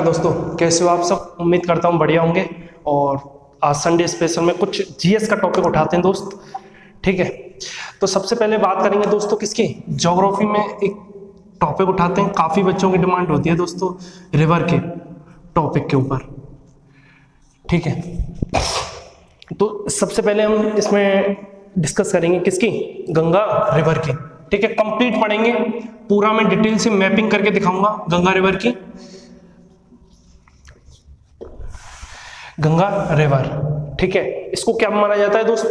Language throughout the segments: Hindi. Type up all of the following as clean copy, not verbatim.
दोस्तों, कैसे हो आप सब। उम्मीद करता हूँ बढ़िया होंगे। और आज संडे स्पेशल में कुछ जीएस का टॉपिक उठाते हैं दोस्त। ठीक है, तो सबसे पहले बात करेंगे दोस्तों किसकी, ज्योग्राफी में एक टॉपिक उठाते हैं। काफ़ी बच्चों की डिमांड होती है दोस्तों रिवर के टॉपिक के ऊपर। ठीक है, तो सबसे पहले हम इसमें डिस्कस करेंगे किसकी, गंगा रिवर की। ठीक है, कंप्लीट पढ़ेंगे पूरा, मैं डिटेल से मैपिंग करके दिखाऊंगा गंगा रिवर की। गंगा रिवर, ठीक है, इसको क्या माना जाता है दोस्त,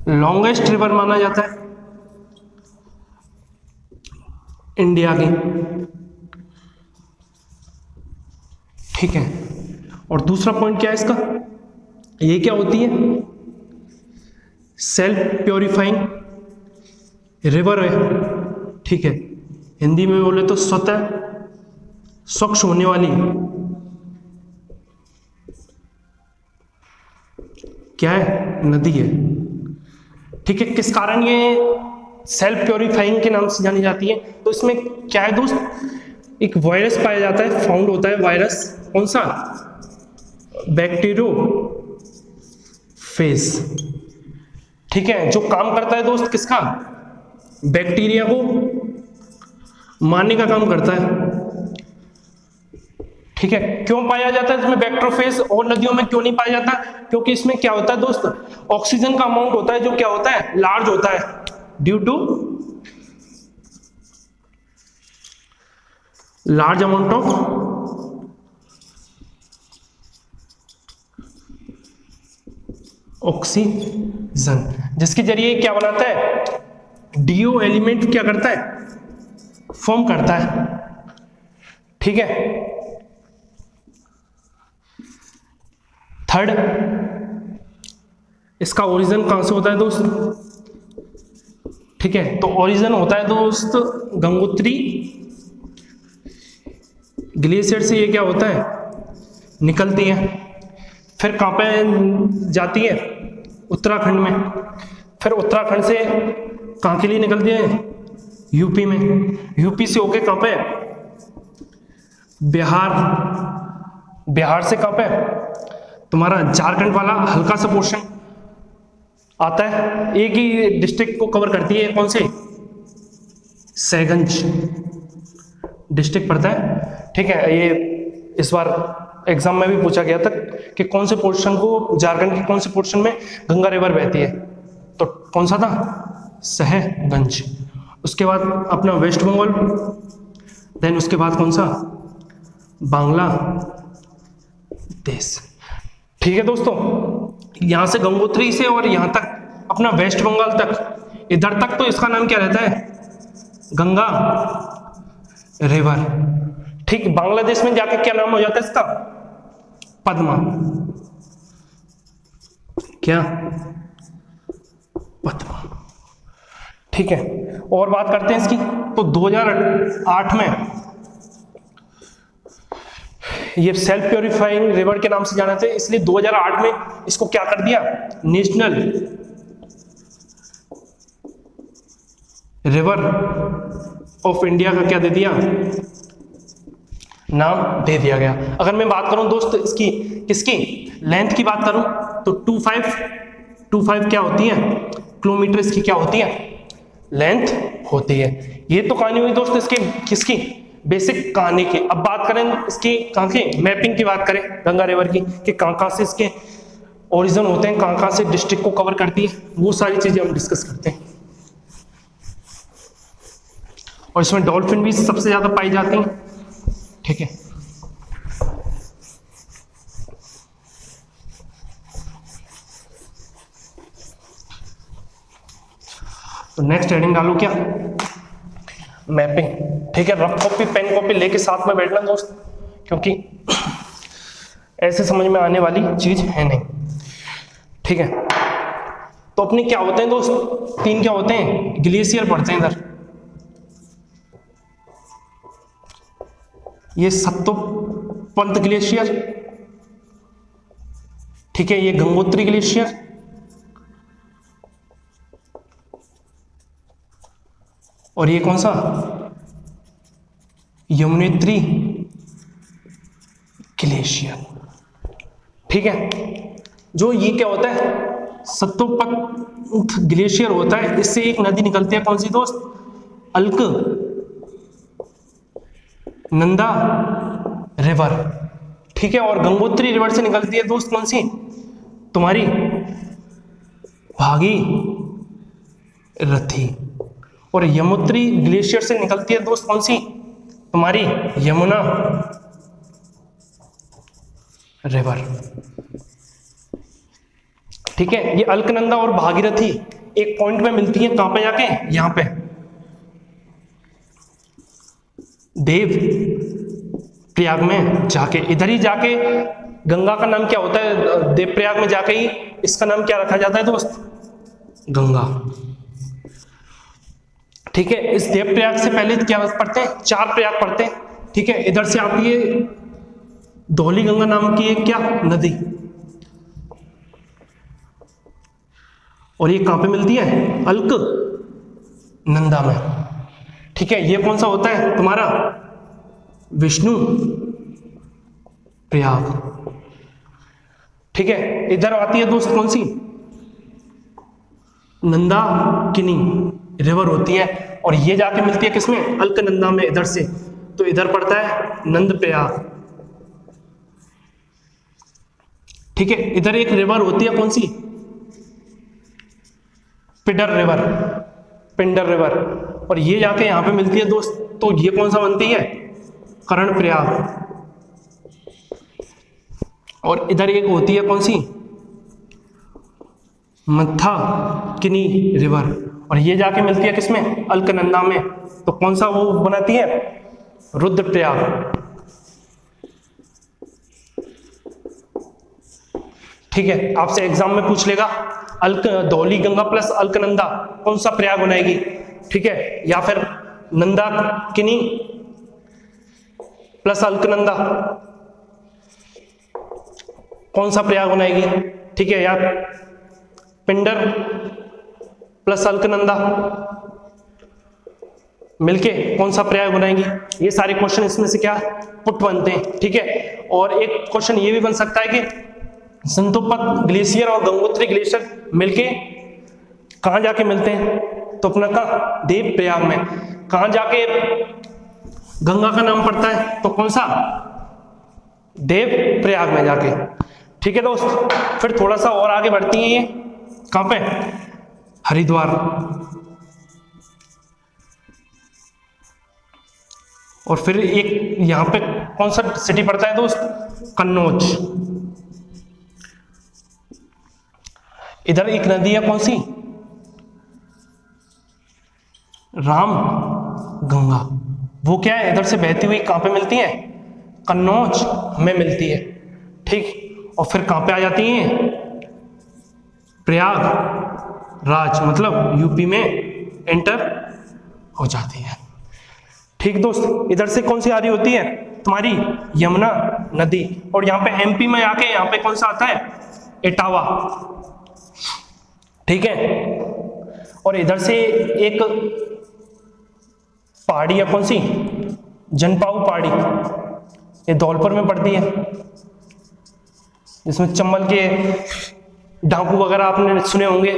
लॉन्गेस्ट रिवर माना जाता है इंडिया की। ठीक है, और दूसरा पॉइंट क्या है इसका, ये क्या होती है, सेल्फ प्योरीफाइंग रिवर है। ठीक है, हिंदी में बोले तो स्वतः स्वच्छ होने वाली क्या है, नदी है। ठीक है, किस कारण ये सेल्फ प्योरीफाइंग के नाम से जानी जाती है, तो इसमें क्या है दोस्त, एक वायरस पाया जाता है, फाउंड होता है वायरस, कौन सा, बैक्टीरियोफेज। ठीक है, जो काम करता है दोस्त किसका, बैक्टीरिया को मारने का काम करता है। ठीक है, क्यों पाया जाता है इसमें बैक्टीरियोफेज, और नदियों में क्यों नहीं पाया जाता, क्योंकि इसमें क्या होता है दोस्त, ऑक्सीजन का अमाउंट होता है जो क्या होता है, लार्ज होता है, due to large amount of oxygen, जिसके जरिए क्या बनाता है, डीओ एलिमेंट क्या करता है, फॉर्म करता है। ठीक है, थर्ड, इसका ओरिजिन कहां से होता है दोस्त। ठीक है, तो ओरिजिन होता है दोस्त गंगोत्री ग्लेशियर से। ये क्या होता है, निकलती है, फिर कहां पे जाती है, उत्तराखंड में, फिर उत्तराखंड से कहां के लिए निकलती है, यूपी में, यूपी से होके कहां पे, बिहार, बिहार से कहां पे, तुम्हारा झारखंड वाला हल्का सा पोर्शन आता है, एक ही डिस्ट्रिक्ट को कवर करती है, कौन से, सैगंज डिस्ट्रिक्ट पड़ता है। ठीक है, ये इस बार एग्जाम में भी पूछा गया था कि कौन से पोर्शन को, झारखंड के कौन से पोर्शन में गंगा रिवर बहती है, तो कौन सा था, सहगंज। उसके बाद अपना वेस्ट बंगाल, देन उसके बाद कौन सा, बांग्लादेश। ठीक है दोस्तों, यहां से गंगोत्री से और यहां तक अपना वेस्ट बंगाल तक, इधर तक तो इसका नाम क्या रहता है, गंगा रिवर। ठीक, बांग्लादेश में जाके क्या नाम हो जाता है इसका, पद्मा, क्या, पद्मा। ठीक है, और बात करते हैं इसकी, तो 2008 में ये सेल्फ प्योरीफाइंग रिवर के नाम से जाना थे, इसलिए 2008 में इसको क्या कर दिया, नेशनल रिवर ऑफ इंडिया का क्या दे दिया, नाम दे दिया गया। अगर मैं बात करूं दोस्त इसकी, किसकी लेंथ की बात करूं, तो 25 क्या होती है, किलोमीटर इसकी क्या होती है, लेंथ होती है। ये तो कहानी हुई दोस्त इसके, किसकी, बेसिक कहानी की। अब बात करें इसकी कहां की, मैपिंग की बात करें गंगा रिवर की, कि कहां से इसके ओरिजिन होते हैं, कहां से डिस्ट्रिक्ट को कवर करती है, वो सारी चीजें हम डिस्कस करते हैं। और इसमें डॉल्फिन भी सबसे ज्यादा पाई जाती हैं। ठीक है, तो नेक्स्ट हेडिंग डालो क्या, मैपिंग। ठीक है, रफ कॉपी पेन कॉपी लेके साथ में बैठना दोस्त, क्योंकि ऐसे समझ में आने वाली चीज है नहीं। ठीक है, तो अपने क्या होते हैं दोस्त, 3 क्या होते हैं, ग्लेशियर पड़ते हैं इधर, ये सत्तोपंत ग्लेशियर, ठीक है, ये गंगोत्री ग्लेशियर, और ये कौन सा, यमुनेत्री ग्लेशियर। ठीक है, जो ये क्या होता है, सतोपत ग्लेशियर होता है, इससे एक नदी निकलती है, कौन सी दोस्त, अलकनंदा रिवर। ठीक है, और गंगोत्री रिवर से निकलती है दोस्त कौन सी, तुम्हारी भागीरथी। और यमुत्री ग्लेशियर से निकलती है दोस्त कौन सी, तुम्हारी यमुना रिवर। ठीक है, ये अलकनंदा और भागीरथी एक पॉइंट पे मिलती है, कहां पे जाके, यहां पे देव प्रयाग में जाके। इधर ही जाके गंगा का नाम क्या होता है, देव प्रयाग में जाके ही इसका नाम क्या रखा जाता है दोस्त, गंगा। ठीक है, इस देव प्रयाग से पहले क्या पढ़ते हैं, 4 प्रयाग पढ़ते हैं। ठीक है, इधर से आती है धौली गंगा नाम की एक क्या नदी, और ये कहां पे मिलती है, अलकनंदा में। ठीक है, ये कौन सा होता है तुम्हारा, विष्णु प्रयाग। ठीक है, इधर आती है दोस्त कौन सी, नंदाकिनी रिवर होती है, और ये जाके मिलती है किसमें, अलकनंदा में इधर से, तो इधर पड़ता है नंद प्रयाग। ठीक है, इधर एक रिवर होती है कौन सी, पिंडर रिवर, पिंडर रिवर, और ये जाके यहां पे मिलती है दोस्त, तो ये कौन सा बनती है, कर्णप्रयाग। और इधर एक होती है कौन सी, मंदाकिनी रिवर, और ये जाके मिलती है किसमें, अलकनंदा में, तो कौन सा वो बनाती है, रुद्रप्रयाग। ठीक है, आपसे एग्जाम में पूछ लेगा धौली गंगा प्लस अलकनंदा कौन सा प्रयाग बनाएगी। ठीक है, या फिर नंदाकिनी प्लस अलकनंदा कौन सा प्रयाग बनाएगी। ठीक है, या पिंडर प्लस अलकनंदा मिलके कौन सा प्रयाग बनाएंगी। ये सारे क्वेश्चन इसमें से क्या पुट बनते हैं। ठीक है, और एक क्वेश्चन ये भी बन सकता है कि संतोपत ग्लेशियर और गंगोत्री ग्लेशियर मिलके कहां जाके मिलते हैं, तो अपना कहा देव प्रयाग में। कहां जाके गंगा का नाम पड़ता है, तो कौन सा, देव प्रयाग में जाके। ठीक है दोस्त, फिर थोड़ा सा और आगे बढ़ती है, ये कहां पे, हरिद्वार। और फिर एक यहां पे कौन सा सिटी पड़ता है दोस्त, कन्नौज। इधर एक नदी है कौन सी, राम गंगा, वो क्या है, इधर से बहती हुई कहां पे मिलती है, कन्नौज में मिलती है। ठीक, और फिर कहां पे आ जाती है, प्रयागराज, मतलब यूपी में एंटर हो जाती है। ठीक दोस्त, इधर से कौन सी आ रही होती है, तुम्हारी यमुना नदी, और यहाँ पे एमपी में आके यहाँ पे कौन सा आता है, इटावा। ठीक है, और इधर से एक पहाड़ी है कौन सी, जनपाऊ पहाड़ी, ये धौलपुर में पड़ती है, जिसमें चंबल के डाकू वगैरह आपने सुने होंगे,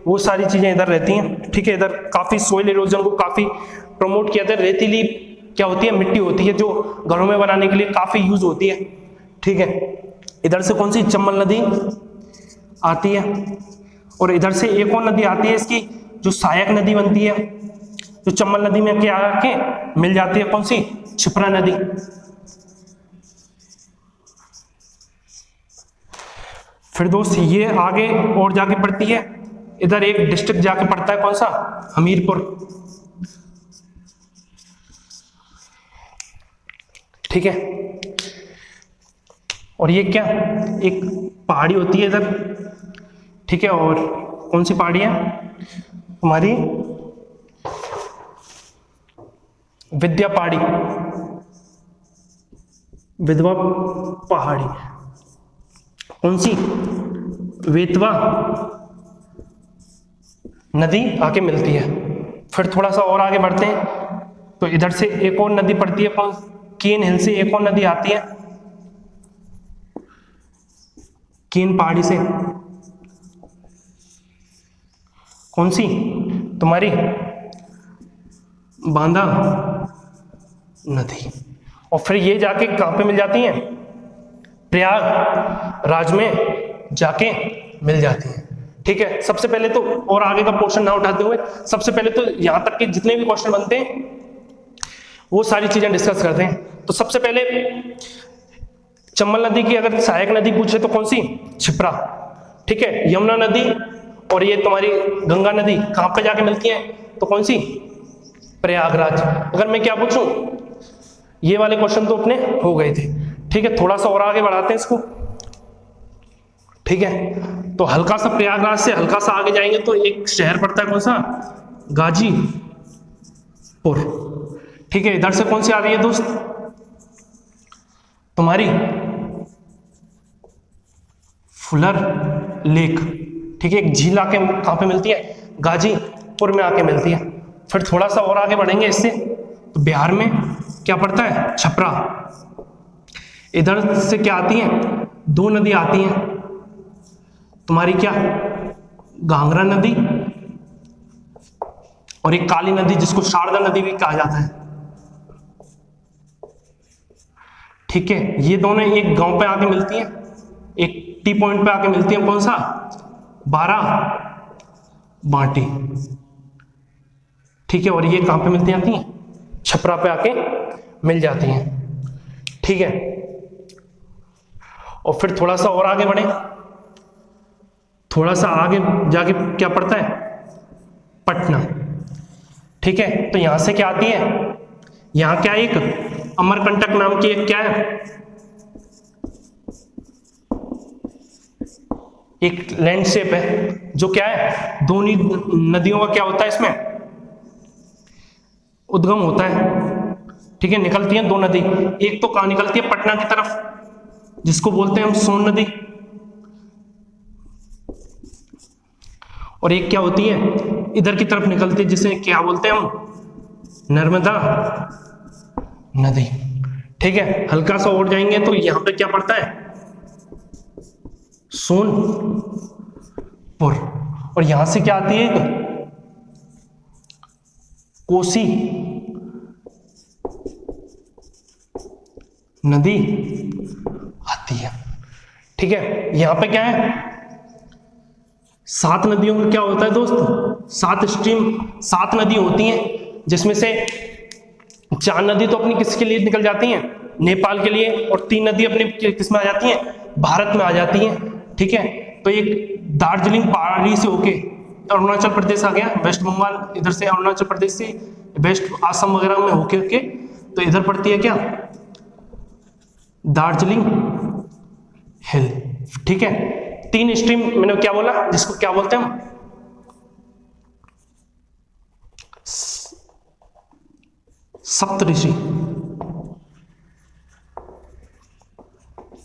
वो सारी चीजें इधर रहती हैं। ठीक है, इधर काफी सोइल इरोजन को काफी प्रमोट किया था। रेतीली क्या होती है, मिट्टी होती है, जो घरों में बनाने के लिए काफी यूज होती है। ठीक है, इधर से कौन सी, चंबल नदी आती है, और इधर से एक और नदी आती है इसकी, जो सहायक नदी बनती है, जो चंबल नदी में क्या आके मिल जाती है, कौन सी, क्षिप्रा नदी। फिर दोस्त ये आगे और जाके पड़ती है, इधर एक डिस्ट्रिक्ट जाके पड़ता है, कौन सा, हमीरपुर। ठीक है, और ये क्या, एक पहाड़ी होती है इधर। ठीक है, और कौन सी पहाड़ी है, हमारी विद्या पहाड़ी, विधवा पहाड़ी, कौन सी, वेतवा नदी आके मिलती है। फिर थोड़ा सा और आगे बढ़ते हैं, तो इधर से एक और नदी पड़ती है, कौन, केन हिल से एक और नदी आती है, किन पहाड़ी से? कौन सी? तुम्हारी बांदा नदी। और फिर ये जाके कहां पे मिल जाती हैं? प्रयागराज में जाके मिल जाती हैं। ठीक है, सबसे पहले तो, और आगे का पोर्शन ना उठाते हुए, सबसे पहले तो यहां तक के जितने भी क्वेश्चन बनते हैं वो सारी चीजें डिस्कस करते हैं। तो सबसे पहले चंबल नदी की अगर सहायक नदी पूछे तो कौन सी? क्षिप्रा। ठीक है, यमुना नदी और ये तुम्हारी गंगा नदी कहां पे जाके मिलती है? तो कौन सी? प्रयागराज। अगर मैं क्या पूछूं, ये वाले क्वेश्चन तो अपने हो गए थे। ठीक है, थोड़ा सा और आगे बढ़ाते हैं इसको। ठीक है, तो हल्का सा प्रयागराज से हल्का सा आगे जाएंगे तो एक शहर पड़ता है, कौन सा? गाजीपुर। ठीक है, इधर से कौन सी आ रही है दोस्त? तुम्हारी फुलर लेक। ठीक है, एक झील आके कहां पे मिलती है? गाजीपुर में आके मिलती है। फिर थोड़ा सा और आगे बढ़ेंगे इससे तो बिहार में क्या पड़ता है? छपरा। इधर से क्या आती है? दो नदी आती हैं तुम्हारी, क्या? घाघरा नदी और एक काली नदी जिसको शारदा नदी भी कहा जाता है। ठीक है, ये दोनों एक गांव पे आके मिलती हैं, एक टी पॉइंट पे आके मिलती हैं, कौन सा? बाराबांकी। ठीक है, और ये कहां पे मिलती आती हैं? छपरा पे आके मिल जाती हैं। ठीक है, और फिर थोड़ा सा और आगे बढ़े, थोड़ा सा आगे जाके क्या पड़ता है? पटना। ठीक है, तो यहां से क्या आती है? यहां क्या एक अमरकंटक नाम की एक क्या है? एक लैंडस्केप है जो क्या है? दो नदियों का क्या होता है इसमें? उद्गम होता है। ठीक है, निकलती हैं दो नदी, एक तो कहां निकलती है? पटना की तरफ, जिसको बोलते हैं हम सोन नदी, और एक क्या होती है? इधर की तरफ निकलती है, जिसे क्या बोलते हैं हम? नर्मदा नदी। ठीक है, हल्का सा और जाएंगे तो यहां पे क्या पड़ता है? सोनपुर। और यहां से क्या आती है? कोसी नदी आती है। ठीक है, यहां पे क्या है? 7 नदियों का क्या होता है दोस्त? 7 स्ट्रीम, 7 नदी होती हैं, जिसमें से 4 नदी तो अपनी किसके लिए निकल जाती हैं? नेपाल के लिए, और 3 नदी अपनी किस में आ जाती हैं? भारत में आ जाती हैं। ठीक है, तो एक दार्जिलिंग पहाड़ी से होके अरुणाचल प्रदेश आ गया, वेस्ट बंगाल इधर से, अरुणाचल प्रदेश से वेस्ट आसम वगैरह में होके तो इधर पड़ती है क्या? दार्जिलिंग हिल। ठीक है, 3 स्ट्रीम मैंने क्या बोला, जिसको क्या बोलते हैं हम? सप्तऋषि।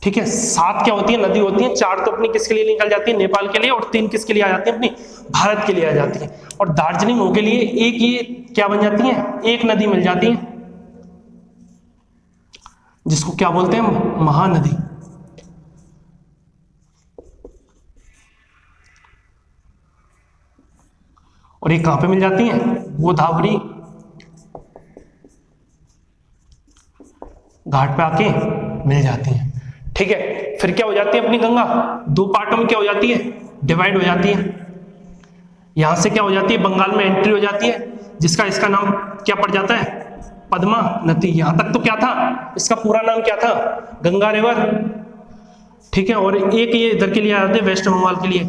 ठीक है, 7 क्या होती है? नदी होती है। 4 तो अपनी किसके लिए निकल जाती है? नेपाल के लिए, और 3 किसके लिए आ जाती है? अपनी भारत के लिए आ जाती है। और दार्जिलिंग हो के लिए एक ये क्या बन जाती है? एक नदी मिल जाती है, जिसको क्या बोलते हैं? महानदी। और ये कहां पे मिल जाती है? गोदावरी घाट पे आके मिल जाती हैं। ठीक है, फिर क्या हो जाती है? अपनी गंगा 2 पार्टों में क्या हो जाती है? डिवाइड हो जाती है। यहां से क्या हो जाती है? बंगाल में एंट्री हो जाती है, जिसका इसका नाम क्या पड़ जाता है? पद्मा नदी। यहां तक तो क्या था? इसका पूरा नाम क्या था? गंगा रिवर। ठीक है, और एक ये इधर के लिए आते हैं, वेस्ट बंगाल के लिए,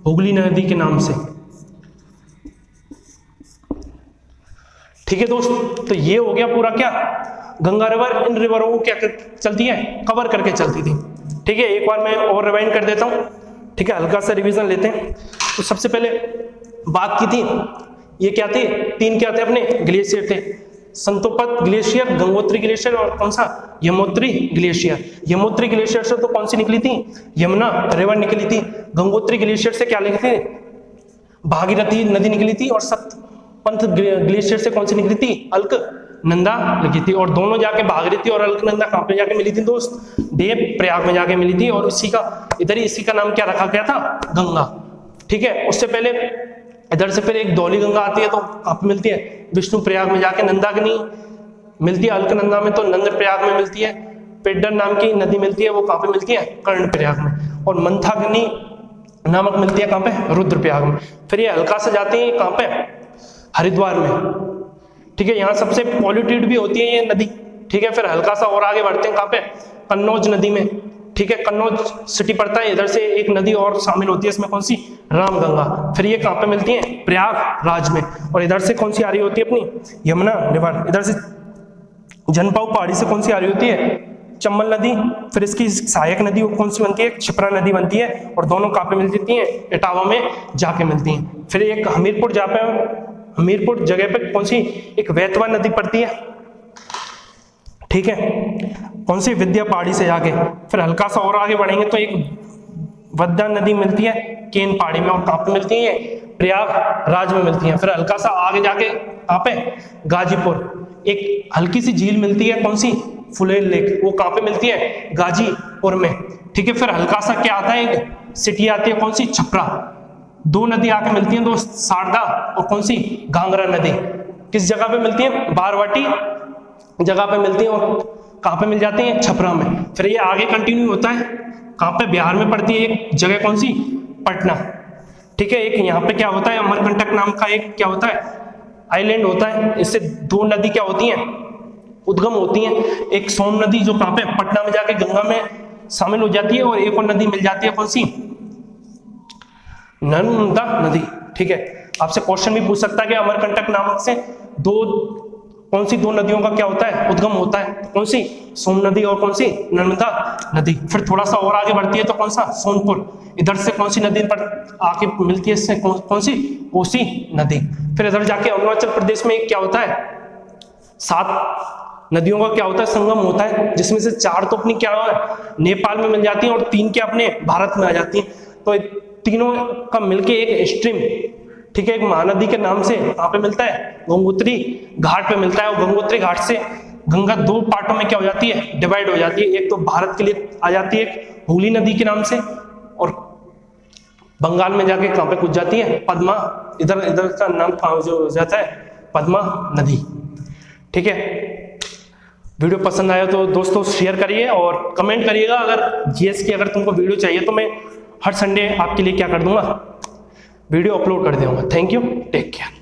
हुगली नदी के नाम से। ठीक है दोस्त, तो ये हो गया पूरा क्या? गंगा रिवर। इन रिवरों को क्या चलती है? कवर करके चलती थी। ठीक है, एक बार मैं और रिवाइंड कर देता हूं। ठीक है, हल्का सा रिवीजन लेते हैं। तो सबसे पहले बात की थी, ये क्या थे? 3 क्या थे अपने? ग्लेशियर थे। संतोपत ग्लेशियर, गंगोत्री ग्लेशियर, और कौन सा? यमुनोत्री ग्लेशियर। यमुनोत्री ग्लेशियर से तो कौन सी निकली थी? यमुना रिवर निकली थी। गंगोत्री ग्लेशियर से क्या निकली थी? भागीरथी नदी निकली थी। और सतपंथ ग्लेशियर से कौन सी निकली थी? नंदा लिखी थी, और दोनों जाके भाग रही थी। और अलकनंदा कहाँ पे जाके मिली थी दोस्त? देव प्रयाग में जाके मिली थी। और इसी का इधर ही इसी का नाम क्या रखा गया था? गंगा। ठीक है, उससे पहले इधर से फिर एक धौली गंगा आती है, तो कहाँ पे मिलती है? विष्णु प्रयाग में जाके नंदाग्नि मिलती है। अलकनंदा में तो नंद प्रयाग में मिलती है। पेड्डर नाम की नदी मिलती है, वो कहाँ पे मिलती है? कर्ण प्रयाग में। और मंथाग्नि नामक मिलती है कहाँ पे? रुद्रप्रयाग में। फिर ये हल्का से जाती है कहाँ पे? हरिद्वार में। ठीक है, यहाँ सबसे पॉल्यूटेड भी होती है ये नदी। ठीक है, फिर हल्का सा और आगे बढ़ते हैं कहाँ पे? कन्नौज नदी में। ठीक है, कन्नौज सिटी पड़ता है, इधर से एक नदी और शामिल होती है इसमें, कौन सी? रामगंगा। फिर ये कहाँ पे मिलती है? प्रयागराज में। और इधर से कौन सी आ रही होती है अपनी? यमुना रिवर। इधर से जनपाऊ पहाड़ी से कौन सी आ रही होती है? चंबल नदी। फिर इसकी सहायक नदी वो कौन सी बनती है? क्षिप्रा नदी बनती है। और दोनों कहाँ पे मिलती हैं? इटावा में जाके मिलती हैं। फिर एक हमीरपुर जहाँ पे, हमीरपुर जगह पे कौन सी? एक वेतवा नदी पड़ती है। ठीक है, कौन सी? विद्या पहाड़ी से जाके। फिर हल्का सा और आगे बढ़ेंगे तो एक वद्दा नदी मिलती है केन पहाड़ी में। और कहाँ पे मिलती है? प्रयागराज में मिलती है। फिर हल्का सा आगे जाके कहाँ पे? गाजीपुर। एक हल्की सी झील मिलती है, कौन सी? फुलेल लेक। वो कहाँ पे मिलती है? गाजीपुर में। ठीक है, फिर हल्का सा क्या आता है? एक सिटी आती है, कौन सी? छपरा। दो नदी आके मिलती हैं दोस्त, शारदा और कौन सी? घाघरा नदी। किस जगह पे मिलती है? बारवाटी जगह पे मिलती है। और कहाँ पे मिल जाती है? छपरा में। फिर ये आगे कंटिन्यू होता है कहाँ पे? बिहार में पड़ती है एक जगह, कौन सी? पटना। ठीक है, एक यहाँ पे क्या होता है? अमरकंटक नाम का एक क्या होता है? आइलैंड होता है। इससे दो नदी क्या होती हैं? उद्गम होती हैं। एक सोन नदी जो कहाँ पे? पटना में जाके गंगा में शामिल हो जाती है। और एक और नदी मिल जाती है, कौन सी? नर्मदा नदी। ठीक है, आपसे क्वेश्चन भी पूछ सकता है कि अमरकंटक नामक से कौन सी दो नदियों का क्या होता है? उद्गम होता है। तो कौन सी? सोन नदी और कौन सी? नर्मदा नदी। फिर थोड़ा सा और आगे बढ़ती है तो कौन सा? सोनपुर। इधर से कौन सी नदी पर आके मिलती है इससे? कौन सी? कोसी नदी। फिर इधर जाके अरुणाचल प्रदेश में क्या होता है? 7 नदियों का क्या होता है? संगम होता है, जिसमें से 4 तो अपनी क्या है? नेपाल में मिल जाती हैं, और 3 क्या अपने भारत में आ जाती हैं। तो तीनों का मिलके एक स्ट्रीम, ठीक है, एक महानदी के नाम से कहाँ पे मिलता है? गंगोत्री घाट पे मिलता है। और गंगोत्री घाट से गंगा 2 पार्टों में क्या हो जाती है? डिवाइड हो जाती है। एक तो भारत के लिए आ जाती है हुगली नदी के नाम से, और बंगाल में जाके कहाँ पे कूद जाती है? पद्मा। इधर का नाम जो हो जाता है पद्मा नदी। ठीक है, वीडियो पसंद आया तो दोस्तों शेयर करिए और कमेंट करिएगा। अगर जीएस की अगर तुमको वीडियो चाहिए तो मैं हर संडे आपके लिए क्या कर दूंगा? वीडियो अपलोड कर दूंगा। Thank you, take care.